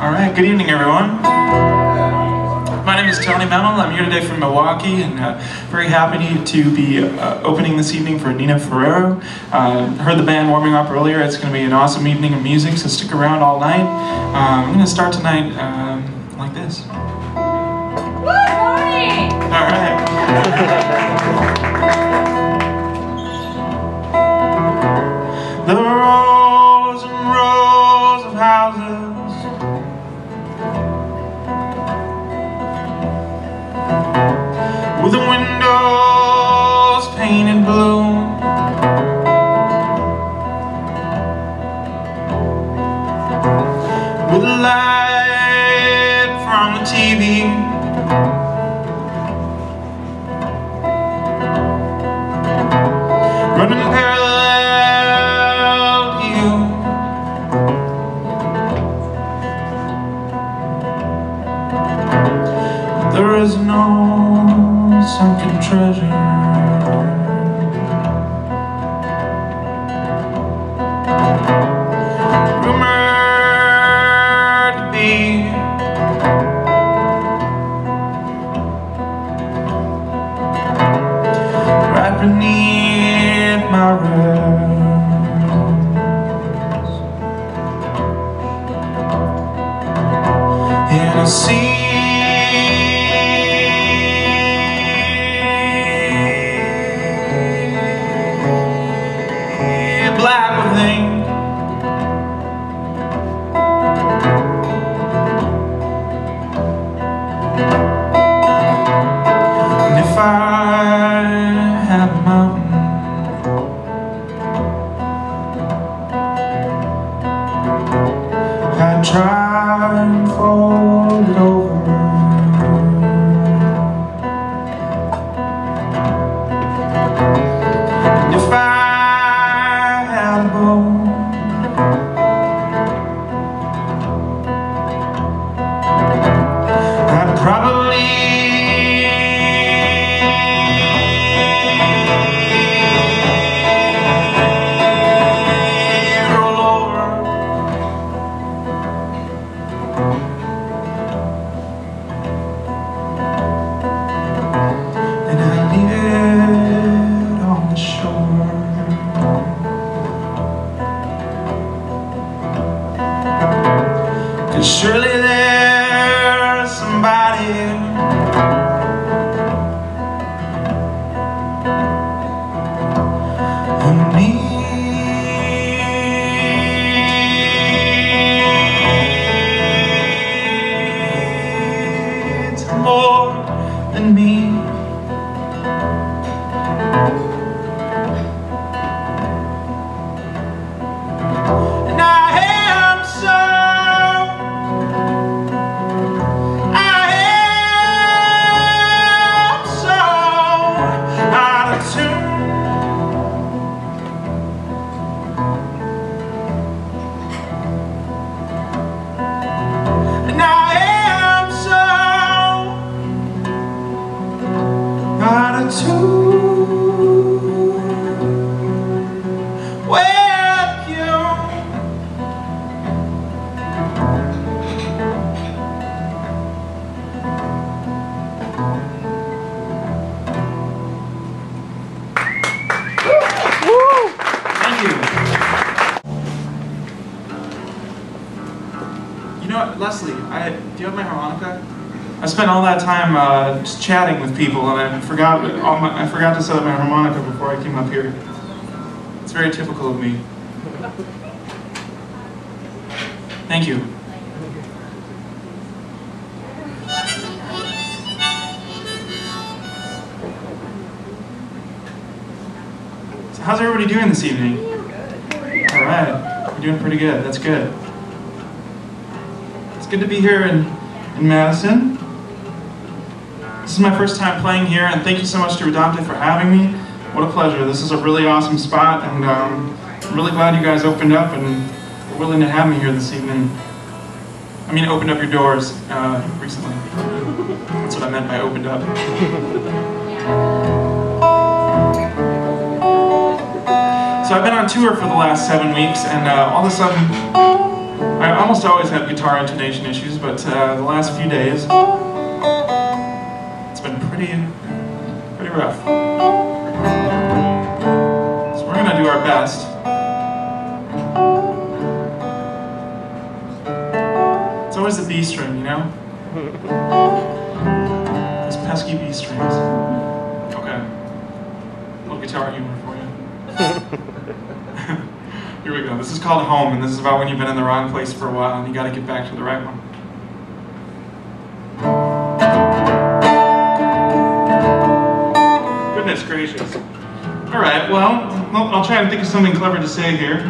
Alright, good evening everyone. My name is Tony Memmel. I'm here today from Milwaukee and very happy to be opening this evening for Nina Ferrero. Heard the band warming up earlier. It's going to be an awesome evening of music, so stick around all night. I'm going to start tonight like this. Good morning! Alright. The rows and rows of houses with the windows painted blue, with the light from the TV, running parallel to you. There is no sunken treasure, rumored to be right beneath my ribs, in a sea black with ink. And if I had a mountain, I'd try and fold it over. And if I I'd probably roll over and I'd leave it on the shore. Cause surely there's somebody who needs more than me. And I am so with you. Thank you. You know what, Leslie, do you have my harmonica? I spent all that time just chatting with people, and I forgot to set up my harmonica before I came up here. It's very typical of me. Thank you. So how's everybody doing this evening? All right, we're doing pretty good. That's good. It's good to be here in Madison. This is my first time playing here, and thank you so much to Redamté for having me. What a pleasure. This is a really awesome spot, and I'm really glad you guys opened up and were willing to have me here this evening. I mean, opened up your doors recently. That's what I meant by opened up. So I've been on tour for the last 7 weeks, and all of a sudden, I almost always have guitar intonation issues, but the last few days, it's been pretty rough. So we're gonna do our best. It's always the B string, you know? Those pesky B strings. Okay. A little guitar humor for you. Here we go. This is called Home, and this is about when you've been in the wrong place for a while and you gotta get back to the right one. Goodness gracious. Alright, well, I'll try and think of something clever to say here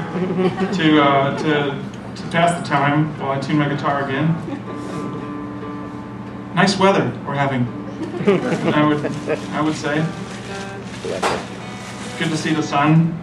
to pass the time while I tune my guitar again. Nice weather we're having, I would say. Good to see the sun.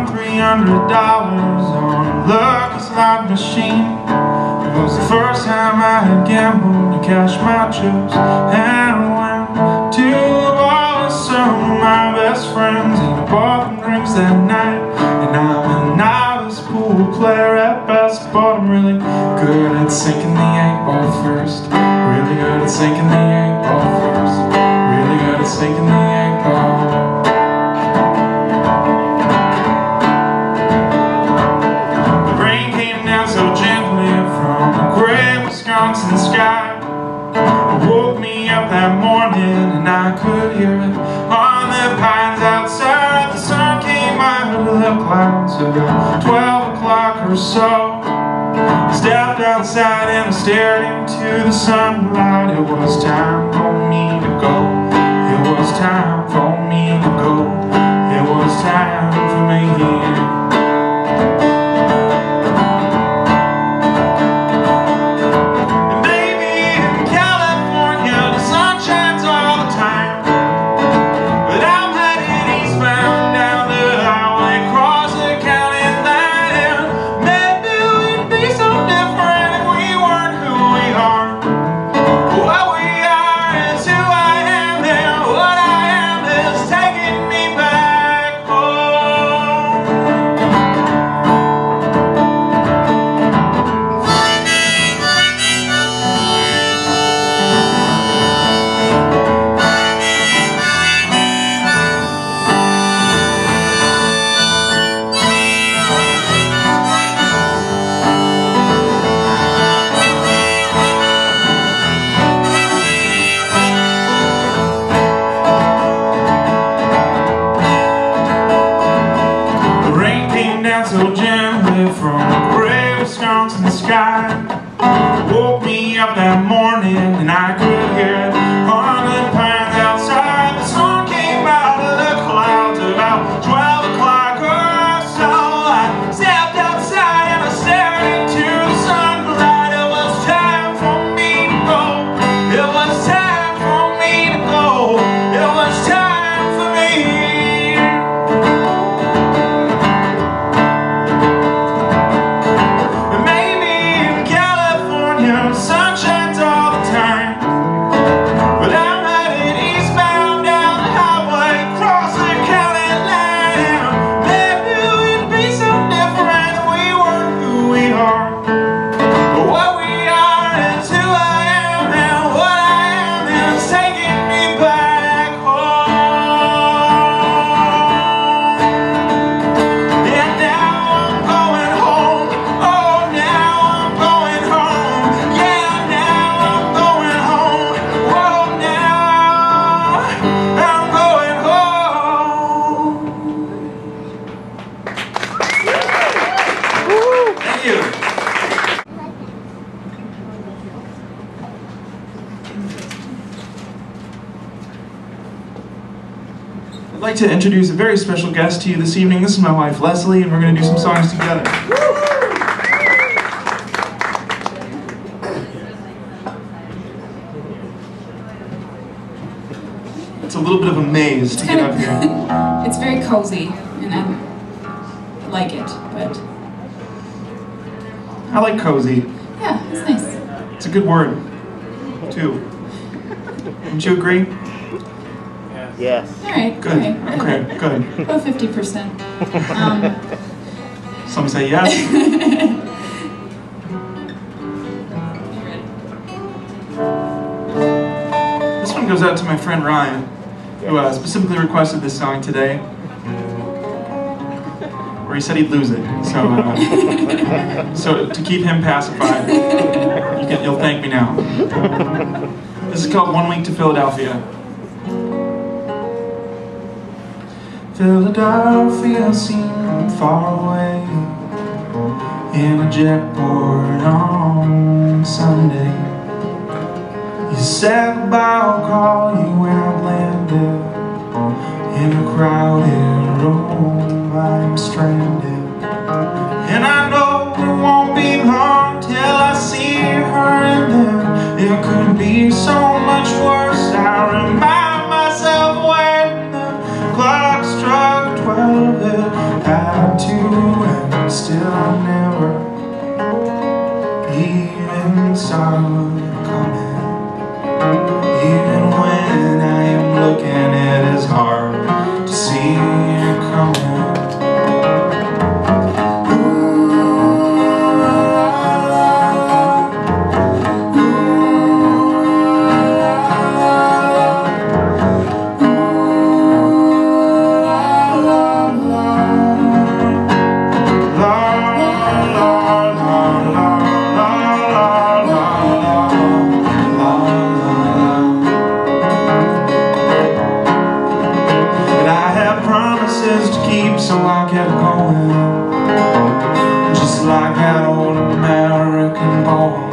$300 on a lucky slot machine. It was the first time I had gambled to cash my chips, and I went to the bar with some of my best friends, and I bought them drinks that night. And I'm a novice pool player at best, but I'm really good at sinking the 8-ball first. Really good at sinking the 8-ball first. Really good at sinking the 8-ball. Wisconsin sky woke me up that morning, and I could hear it on the pines outside. The sun came out of the clouds about 12 o'clock or so. I stepped outside and I stared into the sunlight. It was time for me to go. It was time for me to go. It was time for me. So gently from the gray Wisconsin sky, woke me up that morning, and I could hear it on the pines outside. The sun came out of the clouds about 12 o'clock or so. I stepped outside and I stared into the sunlight. It was time for me to go. It was time for me to go. It was time for me. Sun shines all the time, but I'm headed eastbound down the highway, across the county line. Maybe we'd be so different if we weren't who we are. But what we are is who I am, and what I am is taking me back home. And now I'm going home. Oh, now I'm going home. I'd like to introduce a very special guest to you this evening. This is my wife, Leslie, and we're going to do some songs together. is to get up here. It's very cozy, and I like it, but... I like cozy. Yeah, it's nice. It's a good word, too. Don't you agree? Yes. All right. Good. All right. Okay, good. About 50%. Some say yes. This one goes out to my friend Ryan, who specifically requested this song today. Or he said he'd lose it. So to keep him pacified, you'll thank me now. This is called 1 Week to Philadelphia. Philadelphia seemed far away in a jetport on Sunday. You said goodbye, I'll call you when I've landed. In a crowded room, I'm stranded. And I know it won't be long till I see her, and then it could be so much worse. I remind myself when the clock struck 12, it had to end. Still I never even saw it coming. Even when I am looking, it is hard to see it coming. So I kept going, just like that old American poem.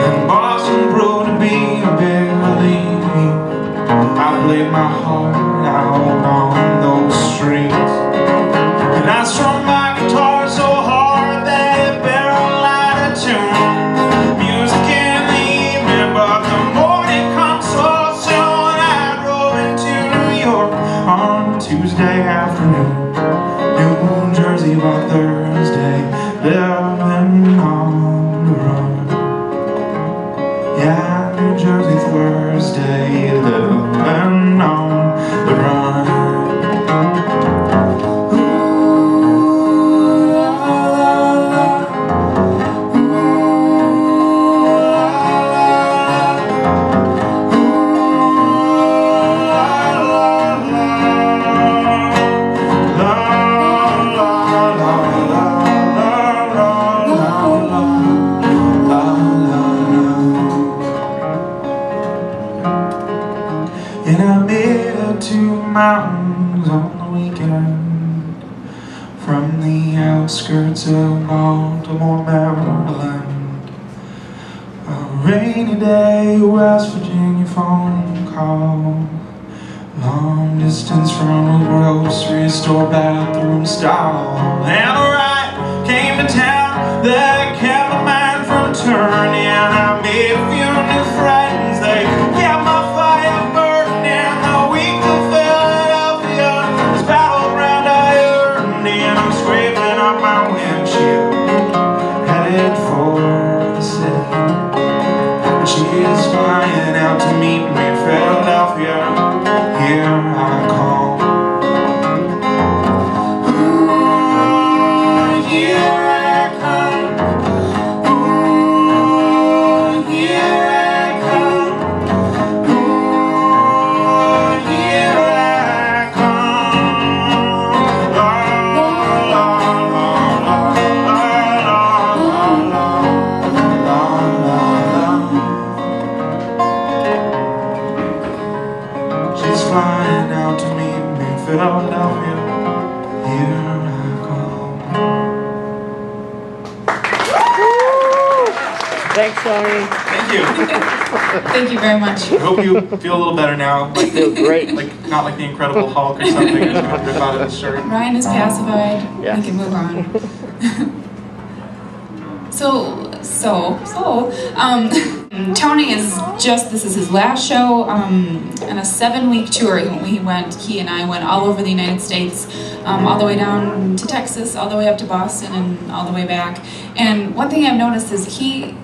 And Boston proved to be a big relief. I played my heart out on those streets, and I strummed my guitar so hard that it barreled out of tune. Music in the evening, but the morning comes so soon. I drove into New York on Tuesday afternoon, New Jersey by Thursday, living on the run. Yeah, New Jersey Thursday, living on the run. And I made it to mountains on the weekend, from the outskirts of Baltimore, Maryland. A rainy day, West Virginia phone call, long distance from a grocery store bathroom stall. And a ride came to town that kept my mind from turning. I made a few new friends, they kept my fire burning. And the week of Philadelphia is battleground I earned. And I'm scraping up my windshield, headed for the city. And she is flying out to meet me, Philadelphia, here I come. Flying out to meet me, Philadelphia, here I come. Thanks, Tony. Thank you. Thank you very much. I hope you feel a little better now. I feel great. Like not like the Incredible Hulk or something who's going to rip out of his shirt. Ryan is pacified. Yes. We can move on. Tony this is his last show on a 7-week tour. He and I went all over the United States, all the way down to Texas, all the way up to Boston, and all the way back. And one thing I've noticed is he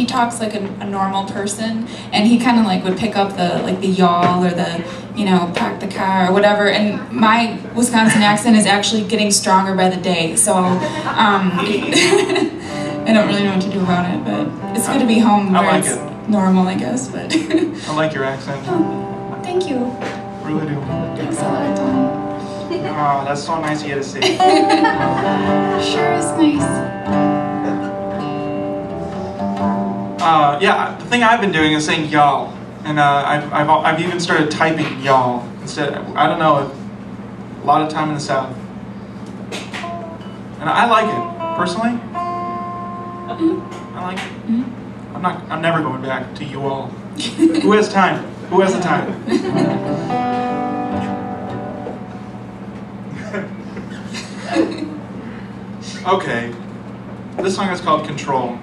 talks like a normal person, and he kind of like would pick up the y'all or the, you know, pack the car or whatever. And my Wisconsin accent is actually getting stronger by the day. So I don't really know what to do about it, but it's good to be home where it's normal, I guess. But I like your accent. Oh, thank you. Really do. Thanks a lot, Tom. Oh, that's so nice of you to say. Sure is nice. Yeah, the thing I've been doing is saying y'all, and I've even started typing y'all instead. I don't know, a lot of time in the South, and I like it personally. I like it. I'm never going back to you all. Who has time? Who has the time? Okay. This song is called Control.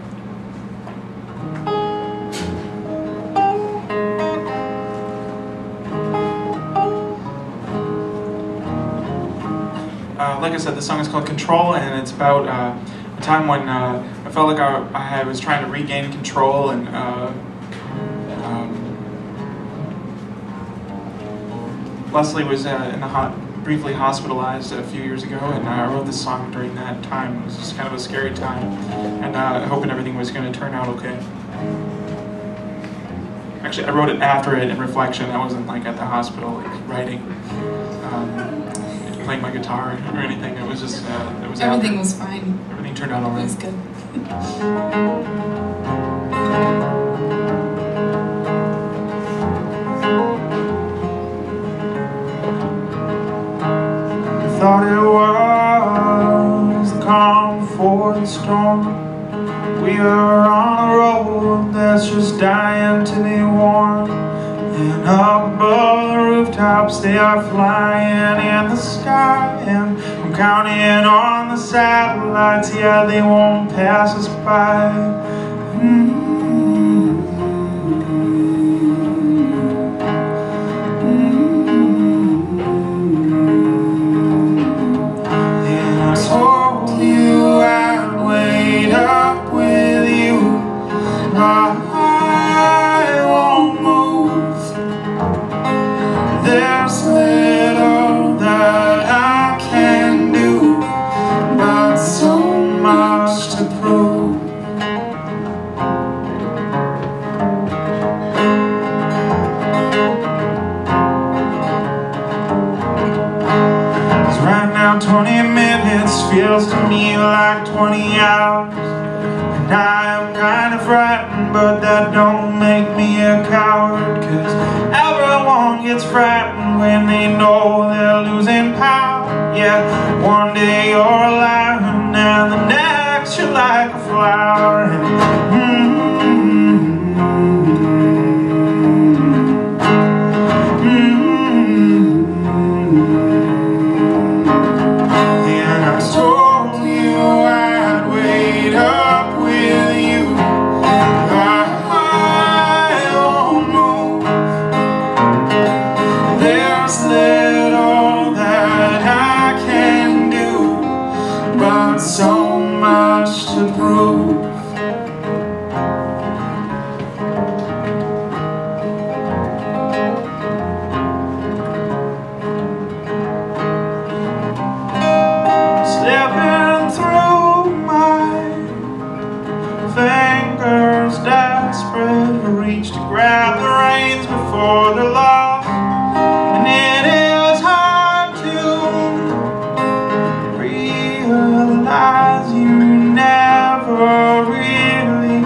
Like I said, this song is called Control, and it's about a time when I felt like I was trying to regain control, and Leslie was briefly hospitalized a few years ago, and I wrote this song during that time. It was just kind of a scary time, and hoping everything was going to turn out okay. Actually, I wrote it after it in reflection. I wasn't like at the hospital like writing, playing my guitar or anything. It was just it was Everything after. was fine. Everything turned out alright. It was good. Thought it was the calm before the storm. We are on a road that's just dying to be warm. And up above the rooftops they are flying in the sky. And I'm counting on the satellites, yeah, they won't pass us by. There's little that I can do, but so much to prove. 'Cause right now 20 minutes feels to me like 20 hours. And I am kind of frightened, but that don't make me a coward. 'Cause everyone gets frightened when they know they're losing power. Yeah, one day you're a lion and the next you're like a flower. And I told you I'd wait up with you. There's little that I can do, but so much to prove. Slipping through my fingers, desperate to reach to grab the reins before they're lost. And it is hard to realize you never really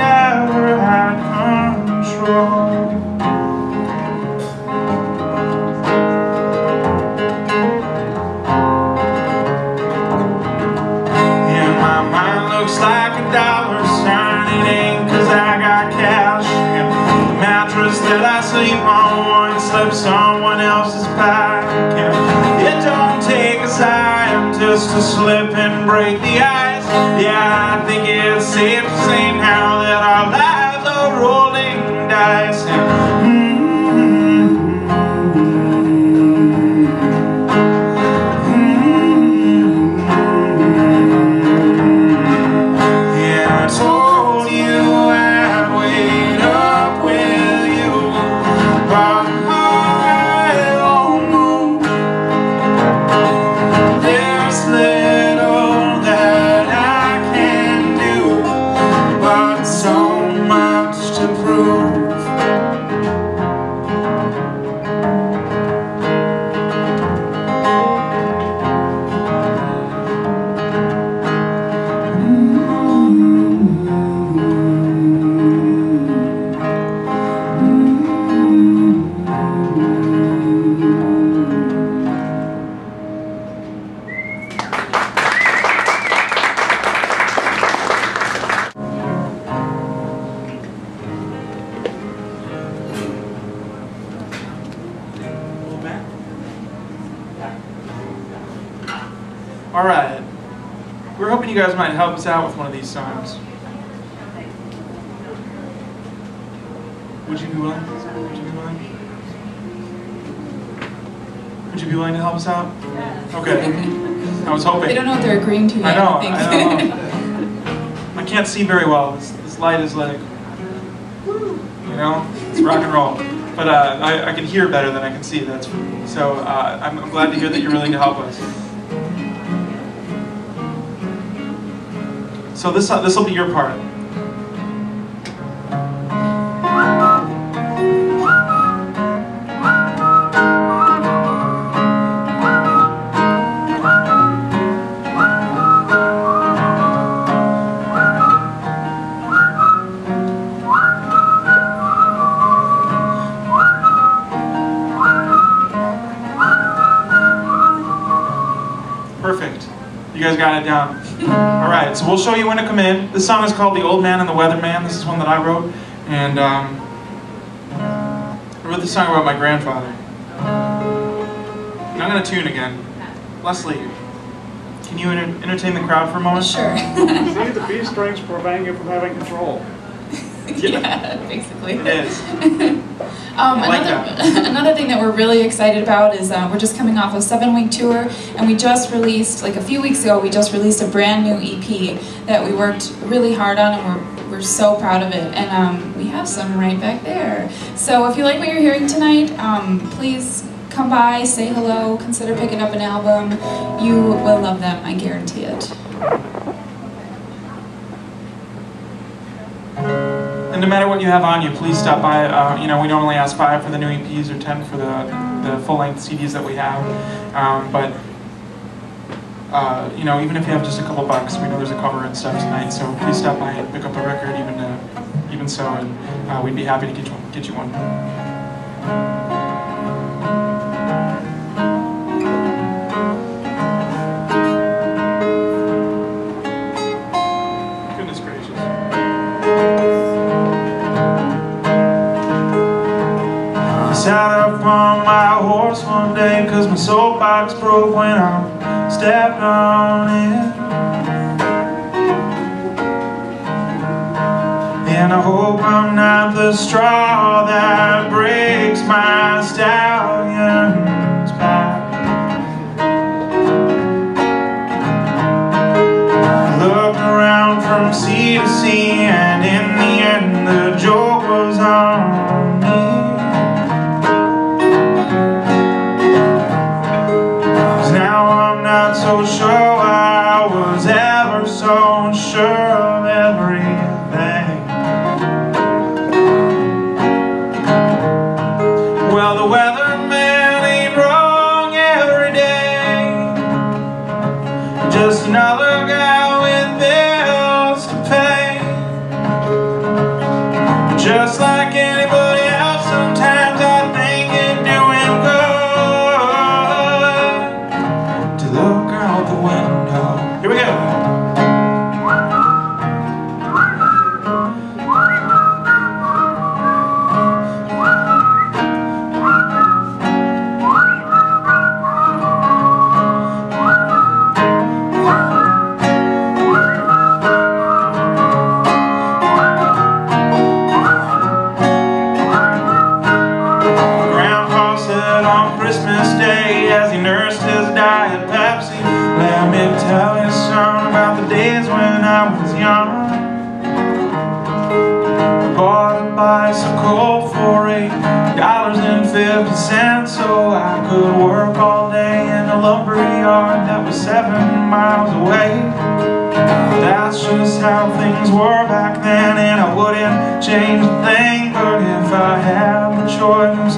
ever had control. And my mind looks like a dollar sign. It ain't 'cause I got just to slip and break the ice. Yeah, I think it's safe to say now that our lives are rolling dice. Yeah, I told you I'd wait up with you by my own moon. There's little that I can do, but so much to prove. All right, we're hoping you guys might help us out with one of these songs. Would you be willing? Would you be willing? Would you be willing to help us out? Okay, I was hoping. They don't know what they're agreeing to yet, I think. know. I can't see very well. This light is like, you know, it's rock and roll. But I can hear better than I can see. So I'm glad to hear that you're willing to help us. So this will be your part. Perfect. You guys got it down. Alright, so we'll show you when to come in. This song is called The Old Man and the Weatherman. This is one that I wrote. And I wrote this song about my grandfather. And I'm going to tune again. Leslie, can you entertain the crowd for a moment? Sure. See, the B strings prevent you from having control. Yeah, basically. It is. Another thing that we're really excited about is we're just coming off a 7-week tour, and we just released, like a few weeks ago, we just released a brand new EP that we worked really hard on, and we're so proud of it. And we have some right back there. So if you like what you're hearing tonight, please come by, say hello, consider picking up an album. You will love them, I guarantee it. And no matter what you have on you, please stop by. You know, we normally ask 5 for the new EPs or 10 for the full-length CDs that we have. You know, even if you have just a couple bucks, we know there's a cover and stuff tonight. So please stop by and pick up a record, even so, and we'd be happy to get you one. Sat up on my horse one day, cause my soapbox broke when I stepped on it. And I hope I'm not the straw that breaks my stallion's back. I looked around from sea to sea, and in the end the joke was on me. Not so sure I was ever so sure of everything. Well, the weatherman ain't wrong every day. Just another guy with bills to pay. Just like anybody else, sometimes I think you're doing good. Look out the window. Here we go. Pepsi. Let me tell you something about the days when I was young. I bought a bicycle for $8.50 so I could work all day in a lumber yard that was 7 miles away. That's just how things were back then, and I wouldn't change a thing. But if I had the choice,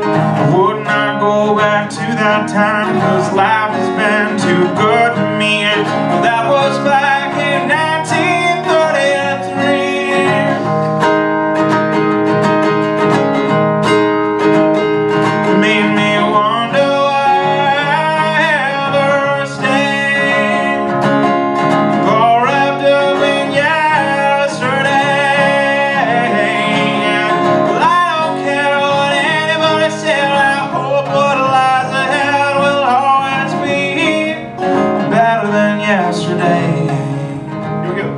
I would not go back to that time, cause life has been too good to me. And that was back in 1933. It made me wonder why I ever stayed, all wrapped up in yesterday. Well, I don't care what anybody says, I hope what lies ahead will always be better than yesterday. Here we go.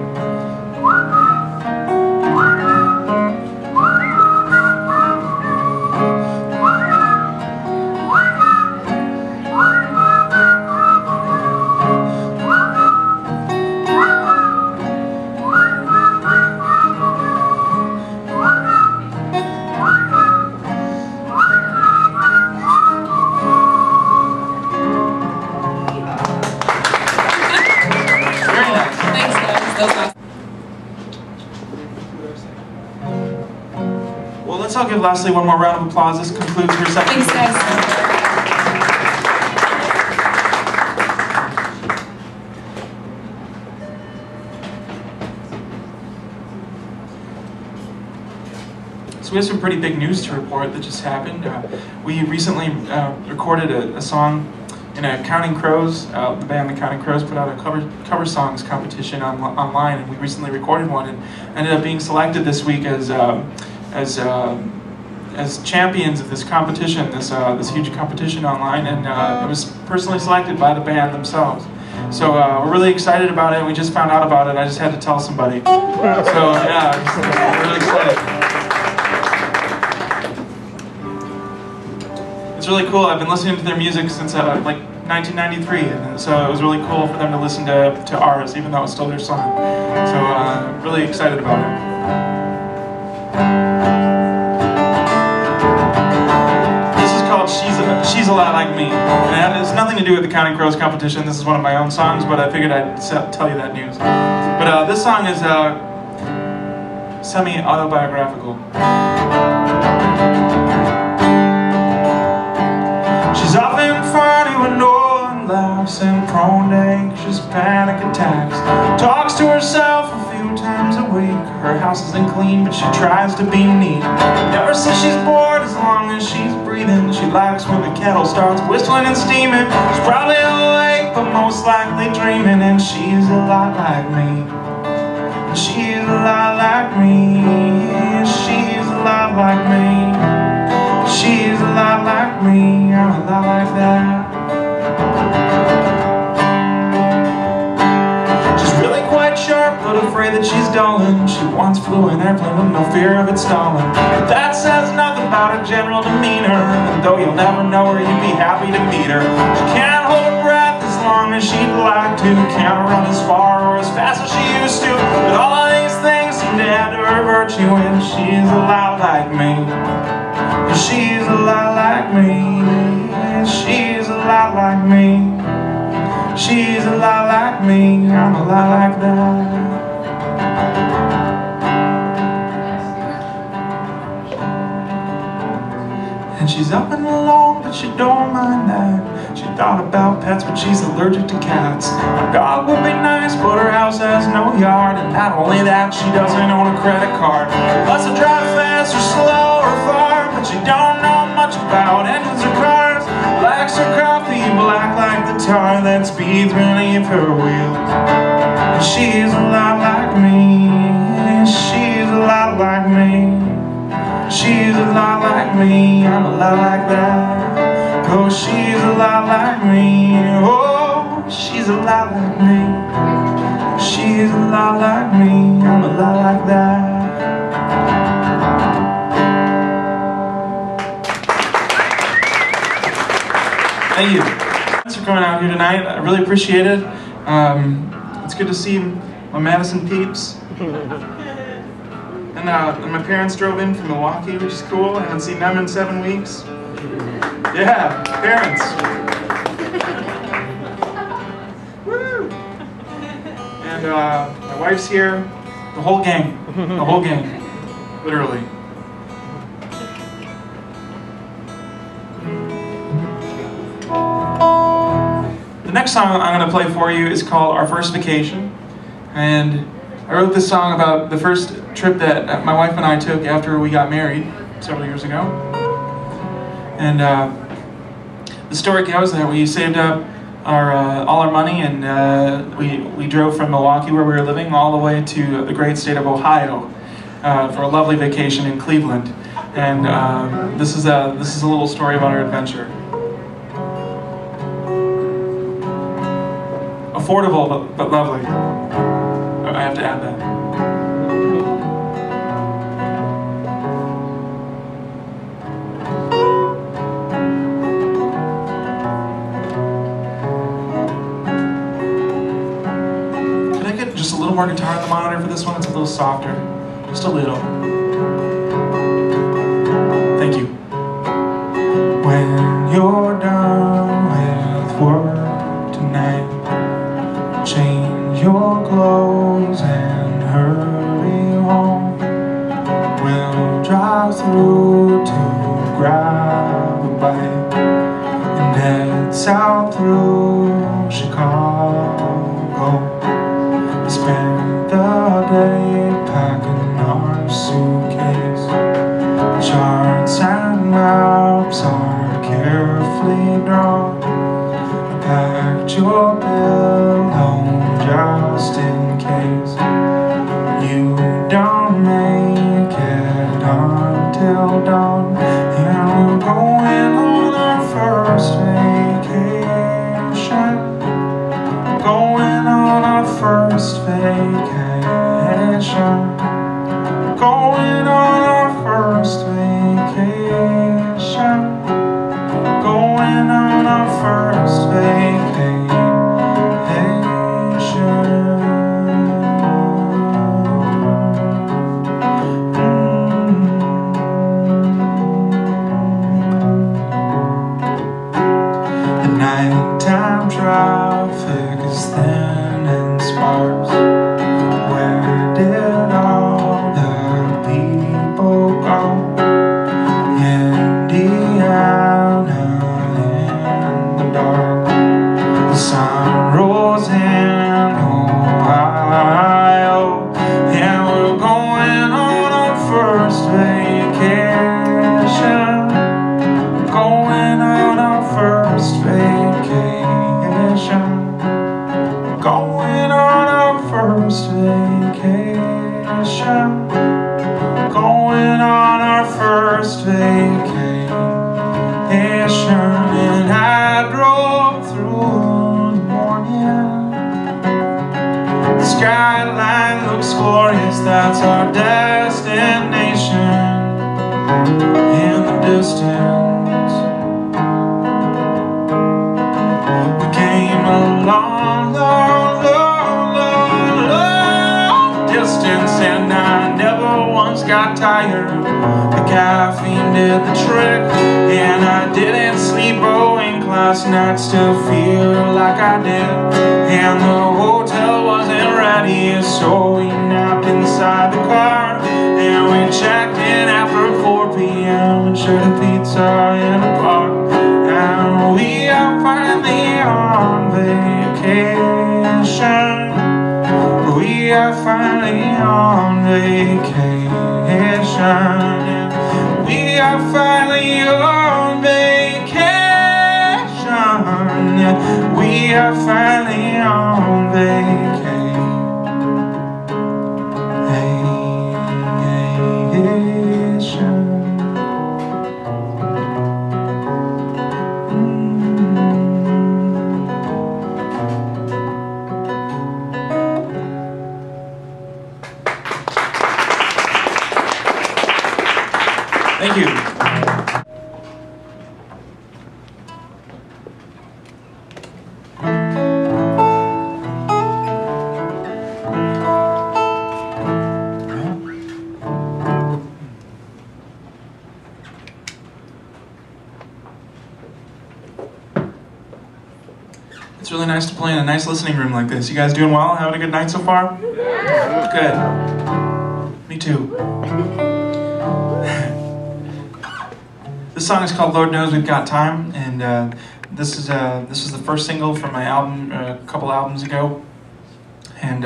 Thanks, guys. That was awesome. Well, let's all give Leslie one more round of applause. This concludes her second. Thanks, guys. So we have some pretty big news to report that just happened. We recently recorded a song in a Counting Crows. The band The Counting Crows put out a cover songs competition online, and we recently recorded one and ended up being selected this week as champions of this competition, this huge competition online, and it was personally selected by the band themselves. So we're really excited about it. We just found out about it. I just had to tell somebody. So yeah, we're really excited. It's really cool. I've been listening to their music since like 1993, and so it was really cool for them to listen to ours, even though it's still their song. So really excited about it. This is called She's a Lot Like Me, and it has nothing to do with the Counting Crows competition. This is one of my own songs, but I figured I'd tell you that news. But this song is semi-autobiographical. She's often funny when no one laughs, and prone to anxious panic attacks. Talks to herself a few times a week. Her house isn't clean, but she tries to be neat. Never says she's bored as long as she's breathing. She likes when the kettle starts whistling and steaming. She's probably awake, but most likely dreaming. And she's a lot like me. She's a lot like me. She's a lot like me. She's a lot like me, I'm a lot like that. She's really quite sharp, but afraid that she's dulling. She once flew an airplane with no fear of it stalling. But that says nothing about her general demeanor, and though you'll never know her, you'd be happy to meet her. She can't hold her breath as long as she'd like to, can't run as far or as fast as she used to. But all of these things seem to add to her virtue, and she's a lot like me. She's a lot like me. She's a lot like me. She's a lot like me. I'm a lot like that. And she's up and alone, but she don't mind that. She thought about pets, but she's allergic to cats. Her dog would be nice, but her house has no yard. And not only that, she doesn't own a credit card. Loves to drive fast or slow or far, but she don't know much about engines or cars. Likes her coffee black like the tar that speeds beneath her wheels. And she's a lot like me. She's a lot like me. She's a lot like me. I'm a lot like that. Oh, she's a lot like me. Oh, she's a lot like me. She's a lot like me. I'm a lot like that. Thank you. Thanks for coming out here tonight. I really appreciate it. It's good to see my Madison peeps. And my parents drove in from Milwaukee, which is cool. I haven't seen them in 7 weeks. Yeah, parents. Woo! And my wife's here. The whole gang. The whole gang. Literally. The next song I'm going to play for you is called Our First Vacation. And I wrote this song about the first trip that my wife and I took after we got married several years ago. And the story goes that we saved up all our money, and we drove from Milwaukee, where we were living, all the way to the great state of Ohio for a lovely vacation in Cleveland. And this is a little story about our adventure. Affordable but lovely. I have to add that. Could I get just a little more guitar on the monitor for this one? It's a little softer. Just a little. Thank you. When you're done with work tonight, change your clothes and hurry home. We'll drive through to grab a bite and head south through Chicago. We spent the day packing our suitcase. Charts and maps are carefully drawn. Packed your pillow just in case you don't make it until dawn. And we're going on our first vacation. Going on our first vacation. Going on our first vacation. Going on our first vacation. The nighttime traffic is thin and sparse. Where did all the people go? Indiana in the dark. The sun rose in Ohio, and we're going on our first vacation. Going on our first vacation. Going on our first vacation. Going on our first vacation. And I drove through the morning. The skyline looks glorious, that's our destination. In the distance, we came a long, long, long, long, long distance, and I never once got tired. The caffeine did the trick, and I didn't sleep a wink last night. Still feel like I did, and the hotel wasn't ready, so we napped inside the car. And we checked in after 4 p.m. and shared a pizza in a bar. And we are finally on vacation. We are finally on vacation. We are finally on vacation. We are finally on vacation. Thank you. It's really nice to play in a nice listening room like this. You guys doing well? Having a good night so far? Good. Me too. This song is called Lord Knows We've Got Time, and this is the first single from my album a couple albums ago. And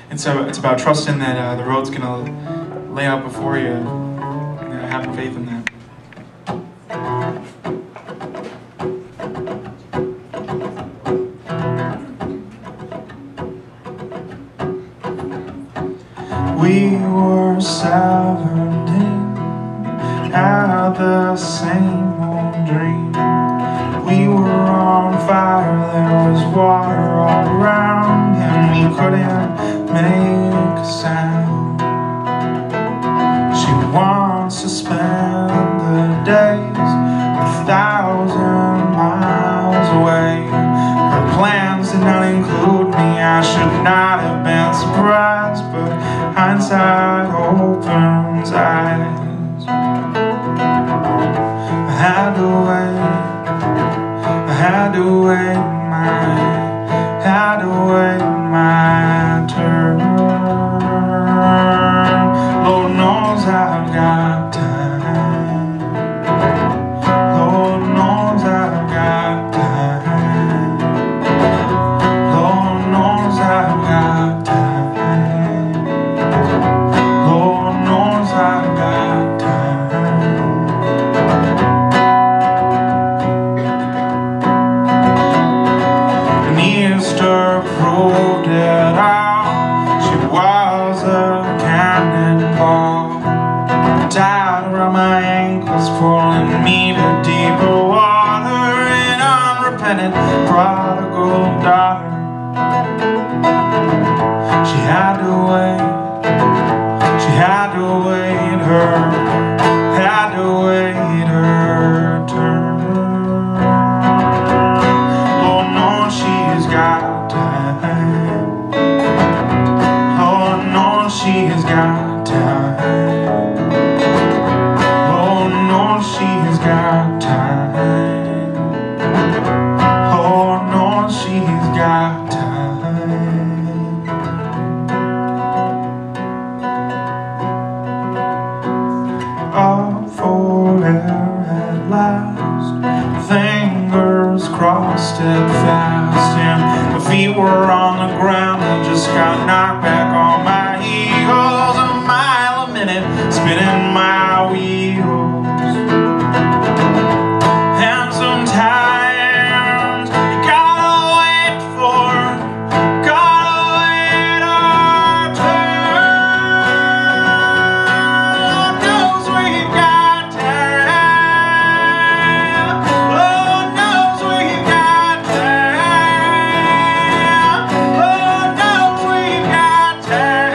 it's about trusting that the road's gonna lay out before you, and having faith in that. We were 17, had the same old dream. We were on fire, there was water all around, and we couldn't make a sound. She wants to spend the days 1,000 miles away. Her plans did not include me, I should not have been surprised, but hindsight opens eyes. I had to wait, I had to wait my turn. Lord knows I've got time. Lord knows I've got time. Lord knows I've got time. Lord knows I've got time. And Easter proved it all. She was a cannonball, tied around my ankles, pulling me to deeper water. An unrepentant prodigal daughter. She had to wait. She had to wait her turn. Lord knows she's got time. Lord knows she's got time. Lord knows she's got time. Lord knows she's got time. Up for air at last, fingers crossed it fast, and my feet were on the ground and just got knocked back on my heels. A mile a minute, spinning my wheels. And sometimes you gotta wait our turn. Lord knows we've got time. Lord knows we've got time. Lord knows we've got time.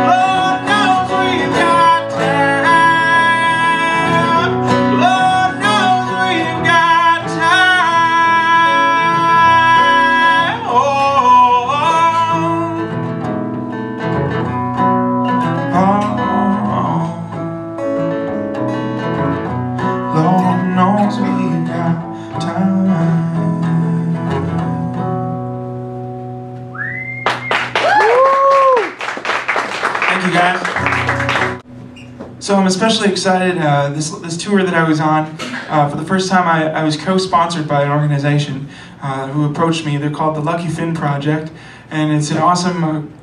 Lord knows we've got time. Lord knows we've got time. Oh, Lord knows we've got time. Thank you, guys. So I'm especially excited, this tour that I was on, for the first time I was co-sponsored by an organization who approached me. They're called the Lucky Finn Project, and it's an awesome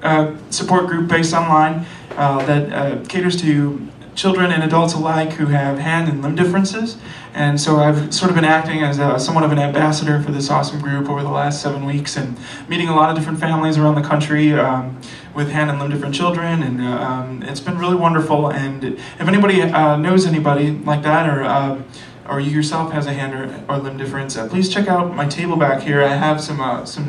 support group based online that caters to children and adults alike who have hand and limb differences. And so I've sort of been acting as somewhat of an ambassador for this awesome group over the last 7 weeks, and meeting a lot of different families around the country with hand and limb different children, and it's been really wonderful. And if anybody knows anybody like that, or you yourself has a hand or limb difference, please check out my table back here. I have some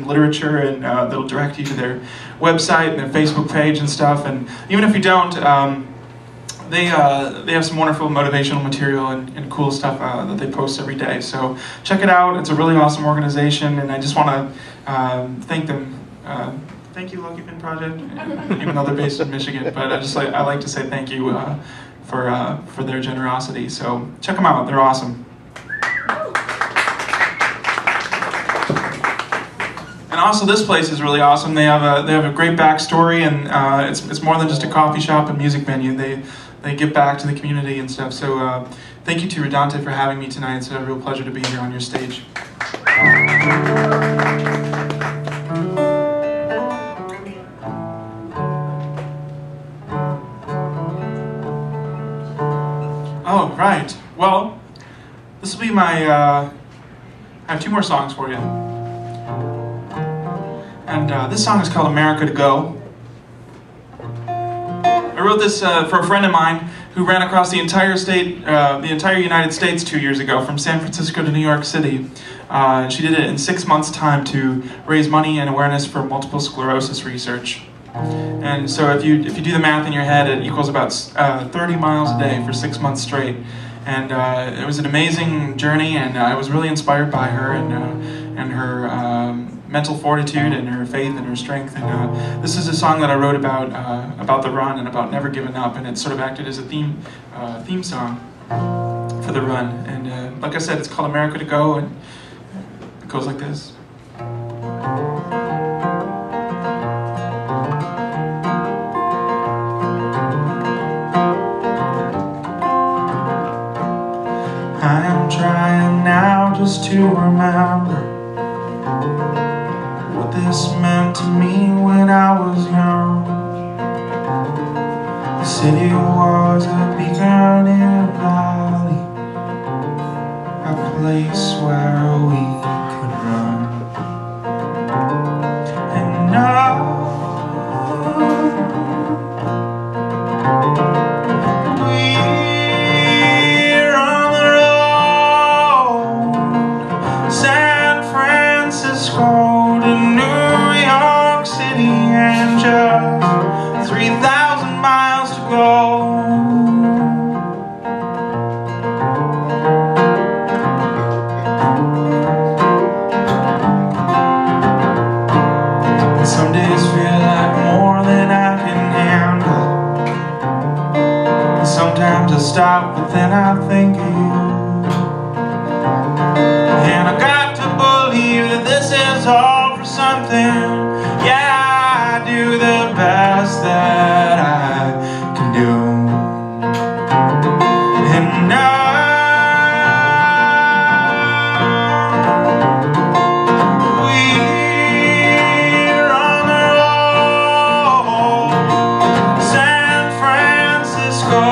literature, and that'll direct you to their website and their Facebook page and stuff. And even if you don't, they have some wonderful motivational material and cool stuff that they post every day. So check it out. It's a really awesome organization, and I just want to thank them. Thank you, Lucky Finn Project, even though they're based in Michigan. But I like to say thank you for their generosity. So check them out. They're awesome. And also, this place is really awesome. They have a great backstory, and it's more than just a coffee shop and music venue. They give back to the community and stuff. So thank you to Redamté for having me tonight. It's a real pleasure to be here on your stage. Oh, right. Well, this will be my, I have 2 more songs for you. And this song is called America to Go. I wrote this for a friend of mine who ran across the entire United States 2 years ago from San Francisco to New York City. She did it in 6 months' time to raise money and awareness for multiple sclerosis research. And so if you do the math in your head, it equals about 30 miles a day for 6 months straight. And it was an amazing journey, and I was really inspired by her and her mental fortitude and her faith and her strength. And this is a song that I wrote about the run and about never giving up, and it sort of acted as a theme song for the run. And like I said, it's called America to Go, and it goes like this. I am trying now just to remember what this meant to me when I was young. The city was a beacon in a valley, a place where we could run. And now we're on the road, San Francisco to New York City, and just 3,000 miles to go. And some days feel like more than I can handle. And sometimes I stop, but then I think of you. And I got to believe that this is all for something. Yeah, I do the best that I can do. And now we're on the road, San Francisco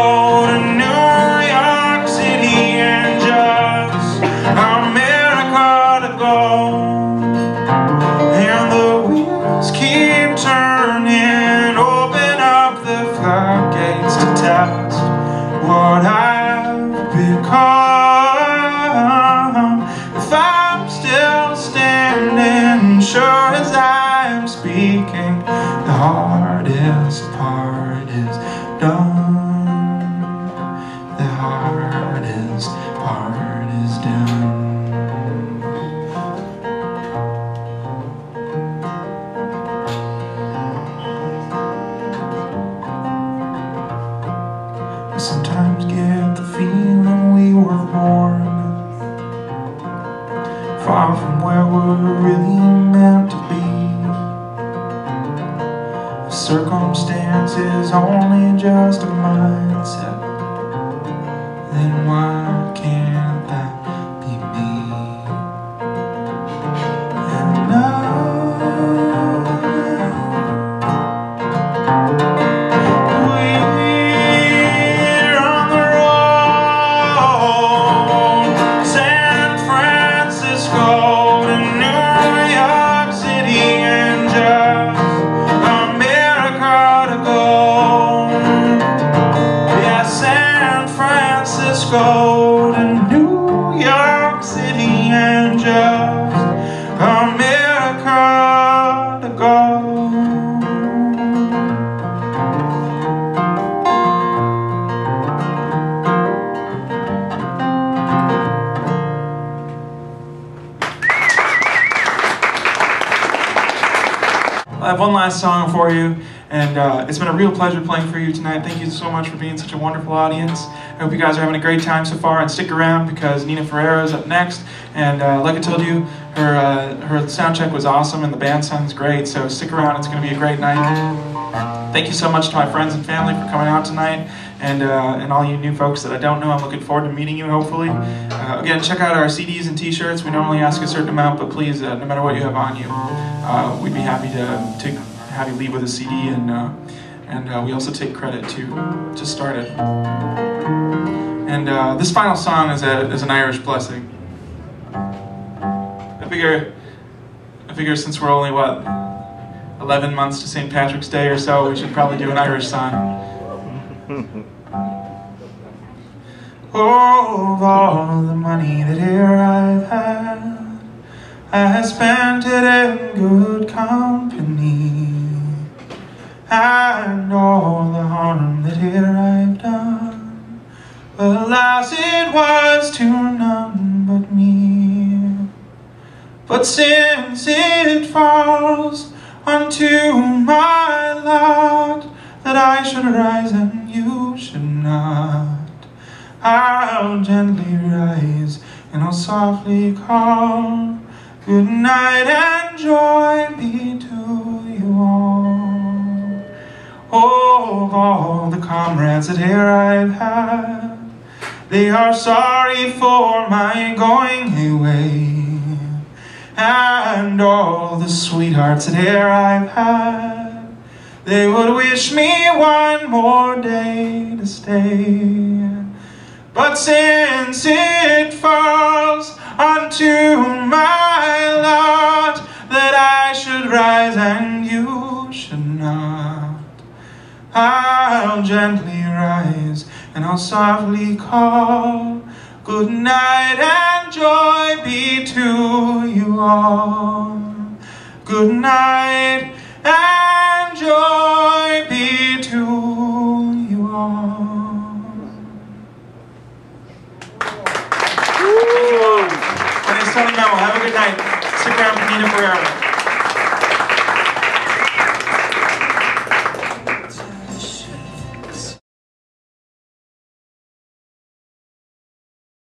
to New York City, and just America to go. And the wheels keep turning, open up the floodgates to test what I've become. If I'm still standing, sure as I'm speaking, the hardest part is done. The hardest part is done. I sometimes get the feeling we were born far from where we're really meant to be. If circumstance is only just a mindset, then why can't that be me? And now we're on the road, San Francisco to New York City, and just America to go. Yeah, San Francisco to New York City, and just America to go. I have one last song for you, And it's been a real pleasure playing for you tonight. Thank you so much for being such a wonderful audience. I hope you guys are having a great time so far, and stick around because Nina Ferrero is up next. And like I told you, her sound check was awesome and the band sounds great, so stick around, it's going to be a great night. Thank you so much to my friends and family for coming out tonight, and all you new folks that I don't know, I'm looking forward to meeting you hopefully. Again, check out our CDs and t-shirts. We normally ask a certain amount, but please, no matter what you have on you, we'd be happy to have you leave with a CD, and we also take credit to start it. And this final song is an Irish blessing. I figure since we're only, 11 months to St. Patrick's Day or so, we should probably do an Irish song. Oh, of all the money that here I've had, I have spent it in good company, and all the harm that here I've done, alas, it was to none but me. But since it falls unto my lot that I should rise and you should not, I'll gently rise and I'll softly call, good night and joy be to you all. Oh, of all the comrades that here I've had, they are sorry for my going away. And all the sweethearts that here I've had, they would wish me one more day to stay. But since it falls unto my lot that I should rise and you should not, I'll gently rise and I'll softly call, good night and joy be to you all. Good night and joy be to you all. Thank you all. My name is Memmel. Have a good night. Stick around for Nina Ferrero.